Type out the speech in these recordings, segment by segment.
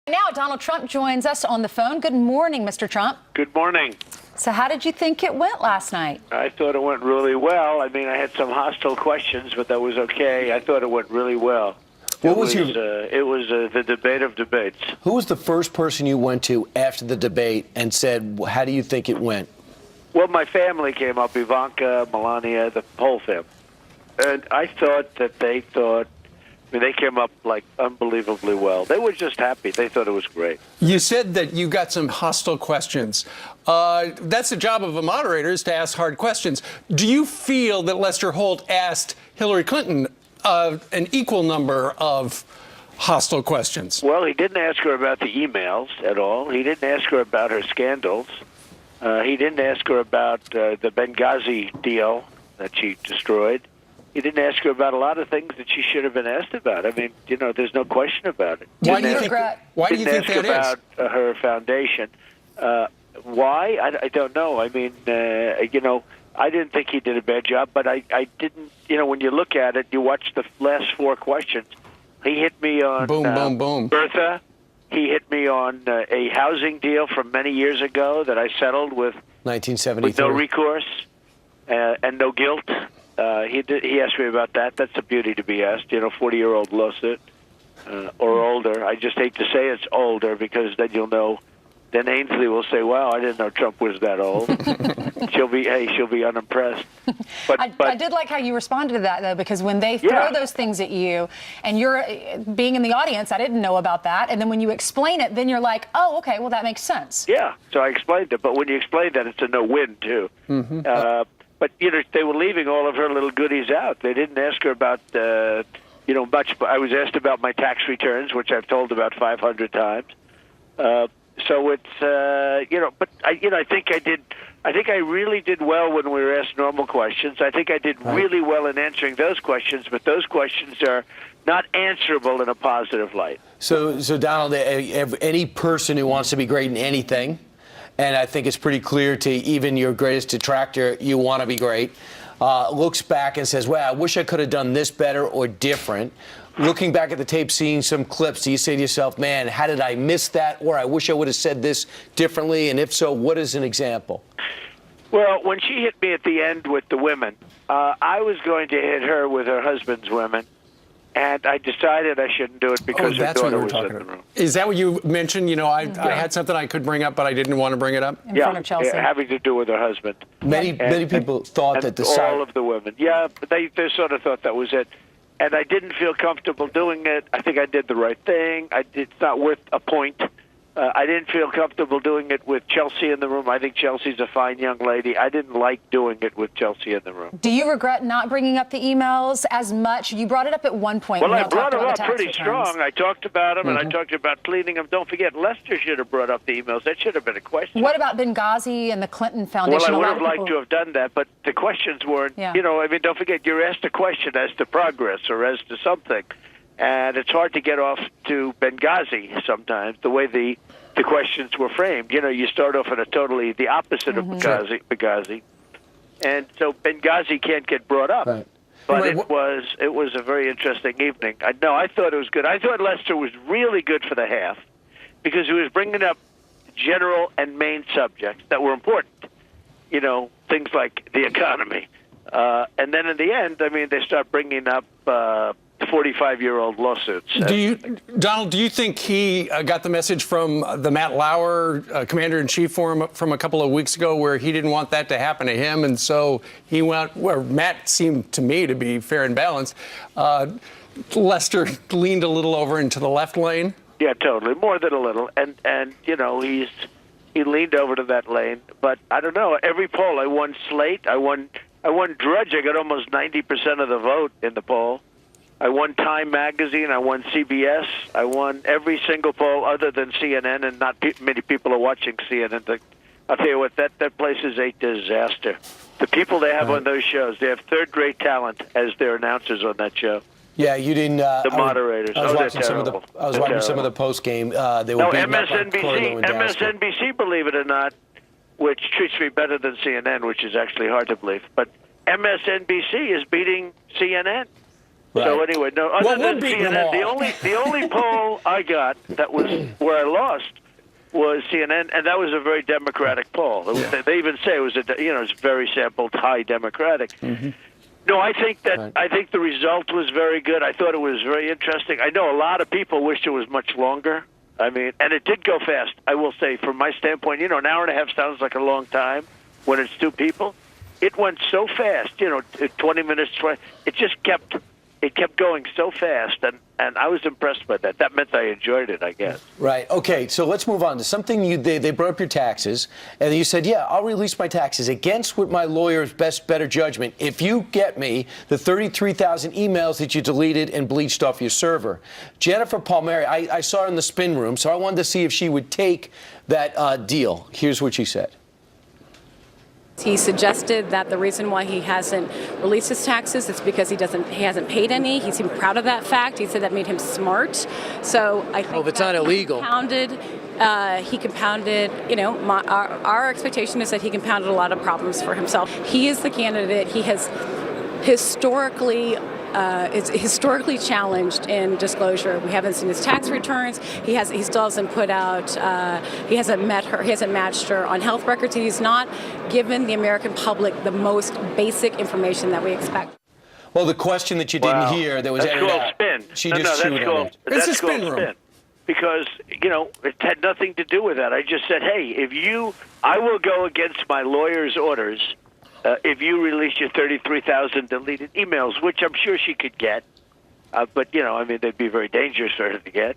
Now, Donald Trump joins us on the phone. Good morning, Mr. Trump. Good morning. So how did you think it went last night? I thought it went really well. I mean, I had some hostile questions, but that was okay. I thought it went really well. It was the debate of debates. Who was the first person you went to after the debate and said, how do you think it went? Well, my family came up, Ivanka, Melania, the whole family. And I thought that they came up like unbelievably well. They were just happy. They thought it was great. You said that you got some hostile questions. That's the job of a moderator, is to ask hard questions. Do you feel that Lester Holt asked Hillary Clinton an equal number of hostile questions? Well, he didn't ask her about the emails at all. He didn't ask her about her scandals. He didn't ask her about the Benghazi deal that she destroyed. He didn't ask her about a lot of things that she should have been asked about. I mean, there's no question about it. Why do you think that is? About her foundation. Why? I don't know. I mean, I didn't think he did a bad job, but I didn't, when you look at it, you watch the last four questions. He hit me on boom. Bertha. He hit me on a housing deal from many years ago that I settled with 1973. With no recourse and no guilt. He asked me about that. That's a beauty to be asked. 40-year-old lawsuit or older. I just hate to say it's older because then you'll know. Then Ainsley will say, "Wow, I didn't know Trump was that old." she'll be unimpressed. But I did like how you responded to that, though, because when they throw those things at you, and you're being in the audience, I didn't know about that, and then when you explain it, then you're like, "Oh, okay, well that makes sense." Yeah, so I explained it, but when you explain that, it's a no-win too. Mm-hmm. But they were leaving all of her little goodies out. They didn't ask her about much. I was asked about my tax returns, which I've told about 500 times. So it's but I think I did. I think I really did well when we were asked normal questions. I think I did really well in answering those questions, but those questions are not answerable in a positive light. So Donald, any person who wants to be great in anything, and I think it's pretty clear to even your greatest detractor, you want to be great, looks back and says, well, I wish I could have done this better or different. Looking back at the tape, seeing some clips, do you say to yourself, man, how did I miss that? Or I wish I would have said this differently. And if so, what is an example? Well, when she hit me at the end with the women, I was going to hit her with her husband's women. And I decided I shouldn't do it because her daughter was in the room. Is that what you mentioned? I had something I could bring up, but I didn't want to bring it up? In front of Chelsea. Yeah, having to do with her husband. Many people thought that all of the women. Yeah, but they sort of thought that was it. And I didn't feel comfortable doing it. I think I did the right thing. It's not worth a point. I didn't feel comfortable doing it with Chelsea in the room. I think Chelsea's a fine young lady. I didn't like doing it with Chelsea in the room. Do you regret not bringing up the emails as much? You brought it up at one point. Well, I brought them up pretty strong. I talked about them, and I talked about cleaning them. Don't forget, Lester should have brought up the emails. That should have been a question. What about Benghazi and the Clinton Foundation? Well, I would have liked to have done that, but the questions weren't, don't forget, you're asked a question as to progress or as to something. And it's hard to get off to Benghazi sometimes, the way the questions were framed. You start off at totally the opposite of Benghazi. And so Benghazi can't get brought up. Right. But it was a very interesting evening. I thought it was good. I thought Lester was really good for the half because he was bringing up general and main subjects that were important. Things like the economy. And then in the end, they start bringing up 45-year-old lawsuits. Donald, do you think he got the message from the Matt Lauer commander-in-chief from a couple of weeks ago where he didn't want that to happen to him, and so he went where Matt seemed to me to be fair and balanced? Lester leaned a little over into the left lane? Yeah, totally. More than a little. And he leaned over to that lane. But I don't know. Every poll, I won Slate. I won Drudge. I got almost 90% of the vote in the poll. I won Time Magazine. I won CBS. I won every single poll other than CNN, and not many people are watching CNN. I'll tell you what, that place is a disaster. The people they have on those shows, they have third-rate talent as their announcers on that show. Yeah, you didn't. The moderators. I was watching some of the post game. They were beating up on Corlo and Dasker. MSNBC, believe it or not, which treats me better than CNN, which is actually hard to believe. But MSNBC is beating CNN. So Right. anyway, no. Well, Other we're than beating them CNN, the only poll I got that was where I lost was CNN, and that was a very Democratic poll. They even say it was it's very sampled, high Democratic. No, I think the result was very good. I thought it was very interesting. I know a lot of people wished it was much longer. I mean, and it did go fast. I will say, from my standpoint, an hour and a half sounds like a long time when it's two people. It went so fast, 20 minutes. It just kept going so fast, and I was impressed by that. That meant I enjoyed it, I guess. Right. Okay. So let's move on to something they brought up your taxes, and you said, "Yeah, I'll release my taxes against what my lawyer's better judgment if you get me the 33,000 emails that you deleted and bleached off your server." Jennifer Palmieri, I saw her in the spin room, so I wanted to see if she would take that deal. Here's what she said. He suggested that the reason why he hasn't released his taxes is because he hasn't paid any. He seemed proud of that fact. He said that made him smart. So I think if it's not illegal. He compounded. Our expectation is that he compounded a lot of problems for himself. He is the candidate. He has historically challenged in disclosure. We haven't seen his tax returns. He still hasn't put out. He hasn't met her. He hasn't matched her on health records. He's not given the American public the most basic information that we expect. Well, the question that you didn't hear that was edited out. Spin. She just chewed on it. It's a spin room. Because, it had nothing to do with that. I just said, hey, I will go against my lawyer's orders if you release your 33,000 deleted emails, which I'm sure she could get. But, they'd be very dangerous for her to get.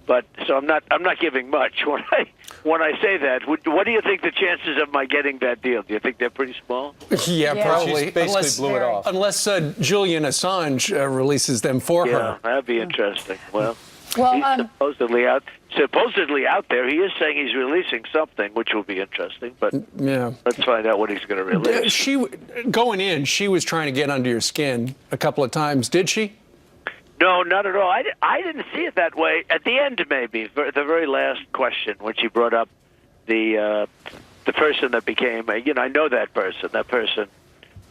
But so I'm not giving much when I say that. What do you think the chances of my getting that deal? Do you think they're pretty small? Yeah, probably. She basically blew it off. Unless Julian Assange releases them for her. Yeah, that'd be interesting. Well, Well, he's supposedly out there. He is saying he's releasing something, which will be interesting. But let's find out what he's going to release. Going in, she was trying to get under your skin a couple of times. Did she? No, not at all. I didn't see it that way. At the end, maybe the very last question when she brought up the person that became I know that person. That person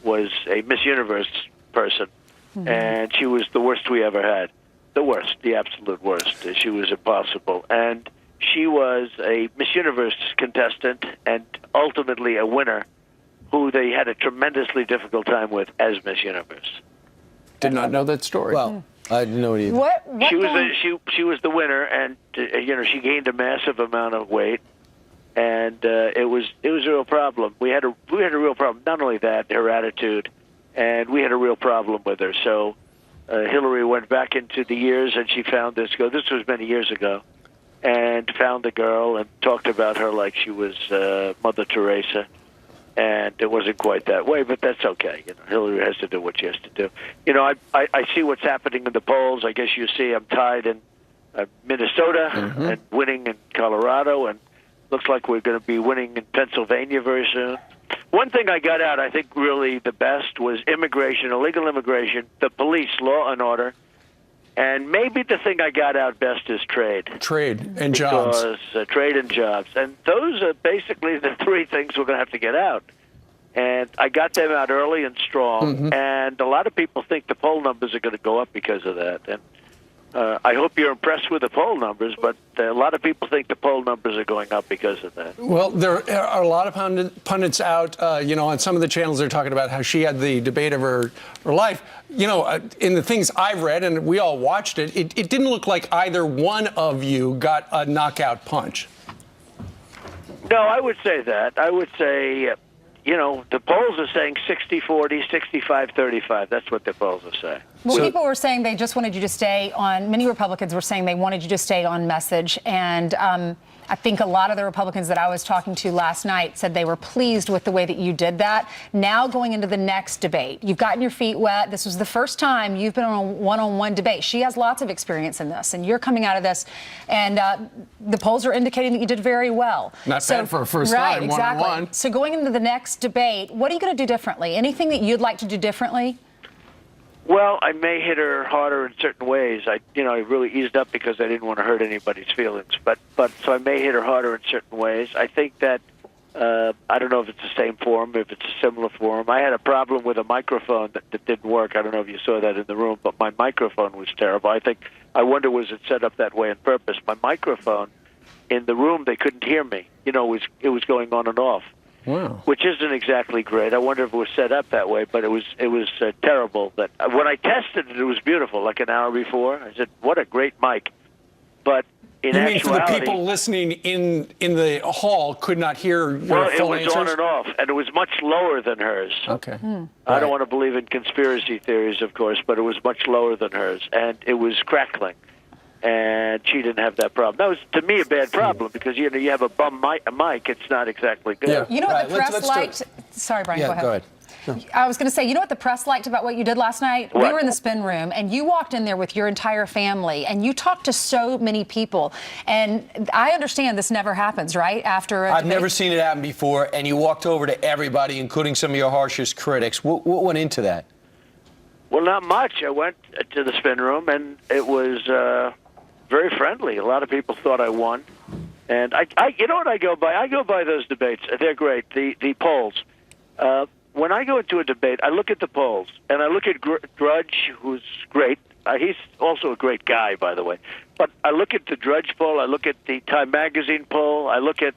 was a Miss Universe person, and she was the worst we ever had. The worst, the absolute worst. She was impossible. And she was a Miss Universe contestant and ultimately a winner who they had a tremendously difficult time with as Miss Universe. Did not know that story. Well, I didn't know it either. what She was the winner, and she gained a massive amount of weight, and it was a real problem. We had a real problem. Not only that, her attitude, and we had a real problem with her. So Hillary went back into the years, and she found this girl. This was many years ago, and found the girl and talked about her like she was Mother Teresa. And it wasn't quite that way, but that's okay. Hillary has to do what she has to do. I see what's happening in the polls. I guess you see I'm tied in Minnesota and winning in Colorado, and looks like we're going to be winning in Pennsylvania very soon. One thing I got out, I think really the best, was immigration, illegal immigration, the police, law and order, and maybe the thing I got out best is trade. Trade and jobs. Because trade and jobs. And those are basically the three things we're going to have to get out. And I got them out early and strong, and a lot of people think the poll numbers are going to go up because of that. And I hope you're impressed with the poll numbers, but a lot of people think the poll numbers are going up because of that. Well, there are a lot of pundits out, on some of the channels they're talking about how she had the debate of her life. In the things I've read, and we all watched it, it didn't look like either one of you got a knockout punch. No, I would say that. I would say, the polls are saying 60-40, 65-35. That's what the polls are saying. Well, people were saying they just wanted you to stay on. Many Republicans were saying they wanted you to stay on message, and I think a lot of the Republicans that I was talking to last night said they were pleased with the way that you did that. Now going into the next debate, you've gotten your feet wet. This was the first time you've been on a one-on-one debate. She has lots of experience in this, and you're coming out of this, and the polls are indicating that you did very well. Not bad for a first time, exactly. one-on-one. So going into the next debate, what are you going to do differently? Anything that you'd like to do differently? Well, I may hit her harder in certain ways. I really eased up because I didn't want to hurt anybody's feelings. But so I may hit her harder in certain ways. I think that I don't know if it's the same form, if it's a similar form. I had a problem with a microphone that didn't work. I don't know if you saw that in the room, but my microphone was terrible. I wonder, was it set up that way on purpose? My microphone in the room, they couldn't hear me. It was going on and off. Wow. Which isn't exactly great. I wonder if it was set up that way, but it was terrible. But when I tested it, it was beautiful. Like an hour before, I said, "What a great mic!" But in You mean for the actuality, people listening in the hall could not hear your well, it full was answers? on and off, and it was much lower than hers. Okay. I don't want to believe in conspiracy theories, of course, but it was much lower than hers, and it was crackling. And she didn't have that problem. That was, to me, a bad problem because you have a bum mic. It's not exactly good. Yeah. You know what the Right, press let's liked? Sorry, Brian, Yeah, go ahead. I was going to say, you know what the press liked about what you did last night? We What? were in the spin room, and you walked in there with your entire family, and you talked to so many people. And I understand this never happens, right? After a I've debate? never seen it happen before, and you walked over to everybody, including some of your harshest critics. What went into that? Well, not much. I went to the spin room, and it was very friendly. A lot of people thought I won. And you know what I go by? I go by those debates. They're great. The polls. When I go into a debate, I look at the polls, and I look at Drudge, who's great. He's also a great guy, by the way. But I look at the Drudge poll. I look at the Time Magazine poll. I look at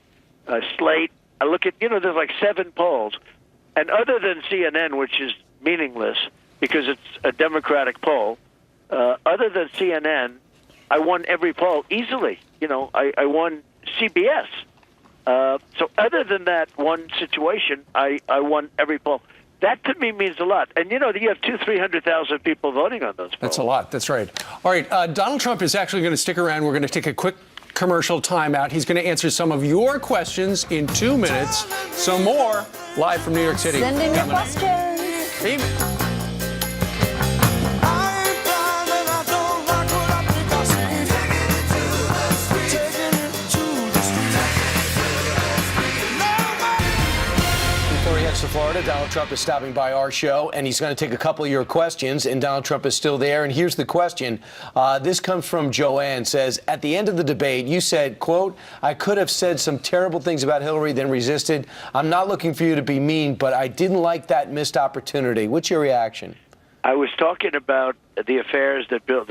Slate. I look at, there's like 7 polls. And other than CNN, which is meaningless because it's a Democratic poll, other than CNN, I won every poll easily. I won CBS. So other than that one situation, I won every poll. That to me means a lot. And you have 300,000 people voting on those polls. That's a lot. That's right. All right. Donald Trump is actually going to stick around. We're going to take a quick commercial timeout. He's going to answer some of your questions in 2 minutes. Some more live from New York City. Send in your Coming up. questions. Amy. To Florida, Donald Trump is stopping by our show, and he's going to take a couple of your questions, and Donald Trump is still there. And here's the question. This comes from Joanne, says, at the end of the debate, you said, quote, I could have said some terrible things about Hillary, then resisted. I'm not looking for you to be mean, but I didn't like that missed opportunity. What's your reaction? I was talking about the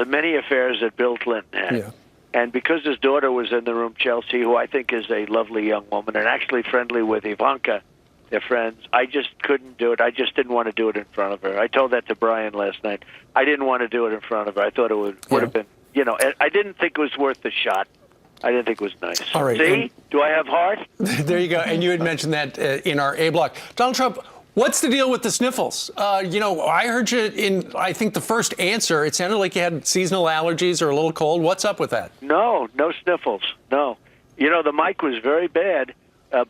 many affairs that Bill Clinton had. Yeah. And because his daughter was in the room, Chelsea, who I think is a lovely young woman and actually friendly with Ivanka, they're friends. I just couldn't do it. I just didn't want to do it in front of her. I told that to Brian last night. I didn't want to do it in front of her. I thought it would have been, I didn't think it was worth the shot. I didn't think it was nice. All right. See? Do I have heart? There you go. And you had mentioned that in our A block. Donald Trump, what's the deal with the sniffles? I heard you in, I think, the first answer. It sounded like you had seasonal allergies or a little cold. What's up with that? No sniffles. No. The mic was very bad.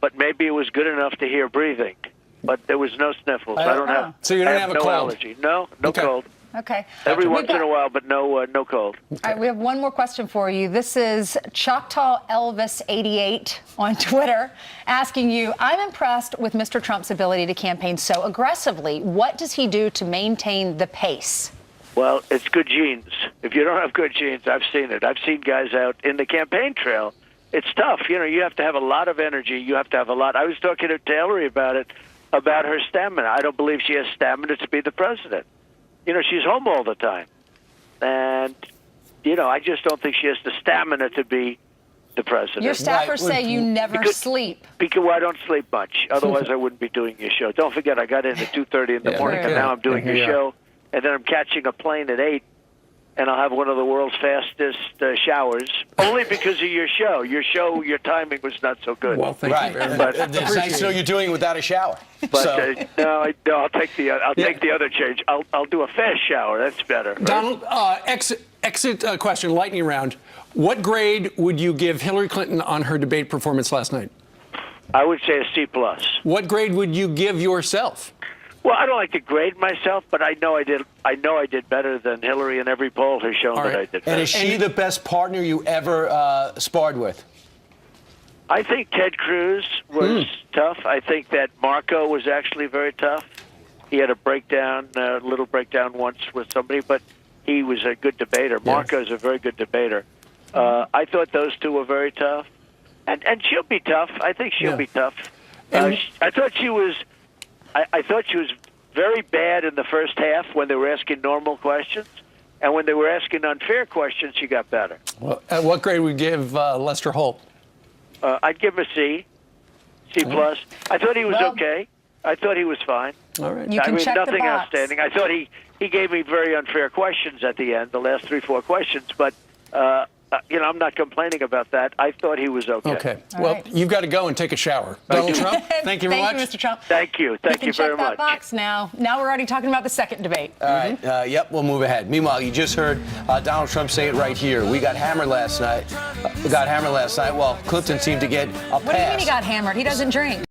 But maybe it was good enough to hear breathing. But there was no sniffles. I don't have. So you don't have a no cold? allergy. No Okay. cold. Okay. Every once in a while, but no cold. All right, we have one more question for you. This is Choctaw Elvis 88 on Twitter asking you, I'm impressed with Mr. Trump's ability to campaign so aggressively. What does he do to maintain the pace? Well, it's good genes. If you don't have good genes, I've seen it. I've seen guys out in the campaign trail. It's tough. You have to have a lot of energy. You have to have a lot. I was talking to Hillary about her stamina. I don't believe she has stamina to be the president. She's home all the time. And, I just don't think she has the stamina to be the president. Your staffers say you never sleep. Because I don't sleep much. Otherwise, I wouldn't be doing your show. Don't forget, I got in at 2:30 in the morning, and now I'm doing your show. And then I'm catching a plane at 8. And I'll have one of the world's fastest showers, only because of your show. Your timing was not so good. Well, thank you very much. But It's nice to know you're doing it without a shower. no, I'll take the other change. I'll do a fast shower. That's better. Right? Donald, exit question, lightning round. What grade would you give Hillary Clinton on her debate performance last night? I would say a C+. What grade would you give yourself? Well, I don't like to grade myself, but I know I did better than Hillary in every poll has shown that I did better. And is she the best partner you ever sparred with? I think Ted Cruz was tough. I think that Marco was actually very tough. He had a little breakdown once with somebody, but he was a good debater. Marco's a very good debater. I thought those two were very tough. And she'll be tough. I think she'll be tough. I thought she was. I thought she was very bad in the first half when they were asking normal questions, and when they were asking unfair questions, she got better. Well, what grade would you give Lester Holt? I'd give him a C plus. I thought he was okay. I thought he was fine. All right. You can check the nothing box. outstanding. I thought he gave me very unfair questions at the end, the last 3-4 questions, but. I'm not complaining about that. I thought he was okay. Okay. All Well, right. you've got to go and take a shower. Donald Trump, thank you very much. Thank you, Mr. Trump. Thank you. Thank you very check that much. box now. Now we're already talking about the second debate. All right. Yep, we'll move ahead. Meanwhile, you just heard Donald Trump say it right here. We got hammered last night. Well, Clinton seemed to get a pass. What do you mean he got hammered? He doesn't drink.